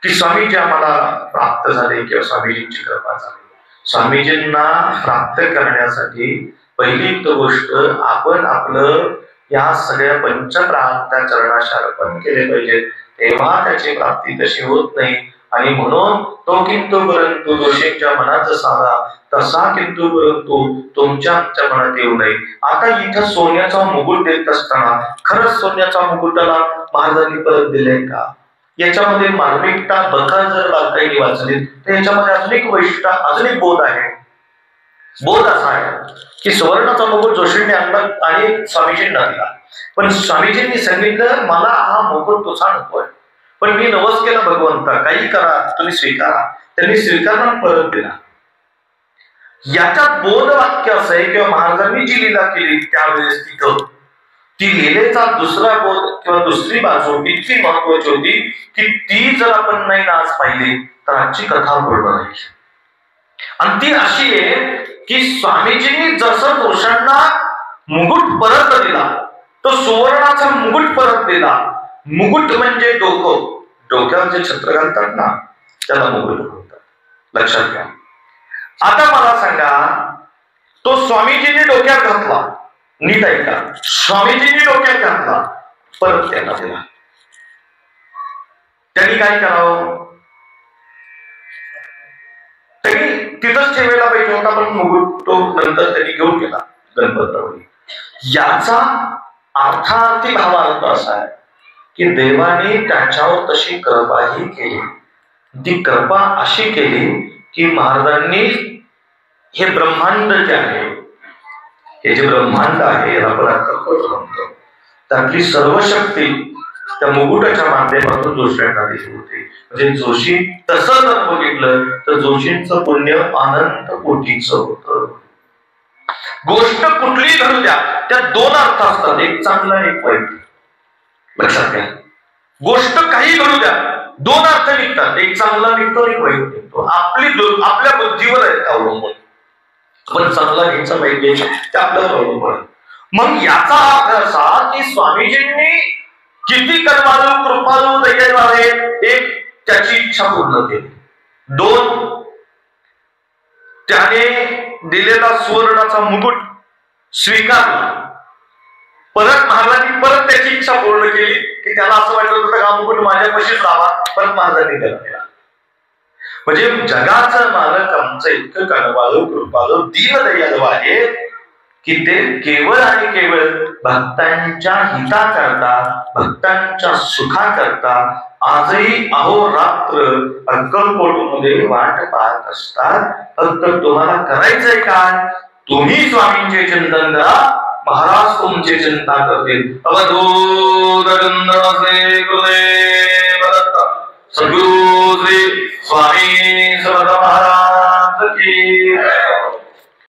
की स्वामीजी आम्हाला प्राप्त झाले किंवा स्वामीजींची कृपा झाली? स्वामीजींना प्राप्त करण्यासाठी पहिली गोष्ट आपण आपलं या सगळ्या पंचप्रांता चरणाशी अर्पण केले पाहिजे, तेव्हा त्याची प्राप्ती तशी होत नाही. आणि म्हणून तो किंतु परंतु दोषींच्या मनात साधा, तसा किंतु परंतु तुमच्या आमच्या मनात येऊ नये. आता इथं सोन्याचा मुकुट देत असताना खरंच सोन्याचा मुकुटाला महाराजांनी परत दिलाय का? याच्यामध्ये मार्मिकता बखा जर बालकाईने वाचली तर याच्यामध्ये अजून एक वैशिष्ट्य, अजून एक बोध आहे. बोध असा आहे की सुवर्णाचा मुकुट जोशींनी आणला आणि स्वामीजींना दिला, पण स्वामीजींनी सांगितलं मला हा मुकुट तुझा नकोय, पण मी नवस केला भगवंता, काही करा तुम्ही स्वीकारा. त्यांनी स्वीकारणा परत दिला. याच्यात बोध वाक्य असं आहे किंवा महाराजांनी जी लीला केली त्यावेळेस तिथं ती लीलेचा दुसरा बोध किंवा दुसरी बाजू इतकी महत्वाची होती की ती जर आपण नाही आज पाहिली तर आजची कथा पूर्ण नाही. आणि ती अशी आहे की स्वामीजींनी जसं दोषांना मुकुट परत दिला, तो सुवर्णाचा मुकुट परत दिला. मुकुट म्हणजे डोकं, डोक्यावर जे छत्र घालतात ना त्याला मुकुट म्हणतात, लक्षात घ्या. आता मला सांगा, तो स्वामीजींनी डोक्यात घातला, नीट ऐका, स्वामीजींनी डोक्यात घातला, परत त्यांना दिला. त्यांनी काय करावं? त्यांनी तिथंच ठेवायला पाहिजे होता, पण मुकुट तो नंतर त्यांनी घेऊन गेला गणपतरावनी. याचा अर्थार्थी भावार्थ असा आहे की देवाने त्याच्यावर तशी कृपाही केली. ती कृपा अशी केली की महाराजांनी हे ब्रह्मांड जे आहे, हे जे ब्रह्मांड आहे याला आपण म्हणतो, त्यातली सर्व शक्ती त्या मुकुटाच्या माध्यमातून जोशींना दिली होती. म्हणजे जोशी तसं जर बघितलं तर जोशींचं पुण्य अनंत कोटीचं होतं. गोष्ट कुठलीही घडू द्या, त्या दोन अर्थ असतात, एक चांगला आणि एक वाईट. लक्षात घ्या, गोष्ट काही घडू द्या, दोन अर्थ निघतात, एक चांगला निघतो एक वाईट निघतो. आपल्या बुद्धीवर आहे अवलंबून, पण चांगला घ्यायचा वाईट घ्यायचा ते आपल्यावर अवलंबून. मग याचा अर्थ असा की स्वामीजींनी किती कर्माळू कृपाळू दयाळू आहेत, एक त्याची इच्छा पूर्ण केली, दोन त्याने दिलेला सुवर्णाचा मुकुट स्वीकारला, परत महाराजांनी परत त्याची इच्छा पूर्ण केली की त्याला असं वाटलं होतं हा मुकुट माझ्यापाशीच राहावा, परत महाराजांनी त्याला दिला. म्हणजे जगाचं मालक आमचं इतकं कर्माळू कृपाळू दीनदयाळू आहे की ते केवळ आणि केवळ भक्तांच्या हिताकरता, भक्तांच्या सुखाकरता आजही अहोरात्र अक्कलकोटमध्ये वाट पाहत असतात. फक्त तुम्हाला करायचंय काय? तुम्ही स्वामींचे चिंतन करा, महाराज तुमची चिंता करतील. अवधूत से गुरुदेव दत्त. सद्गुरु श्री स्वामी समर्थ महाराज की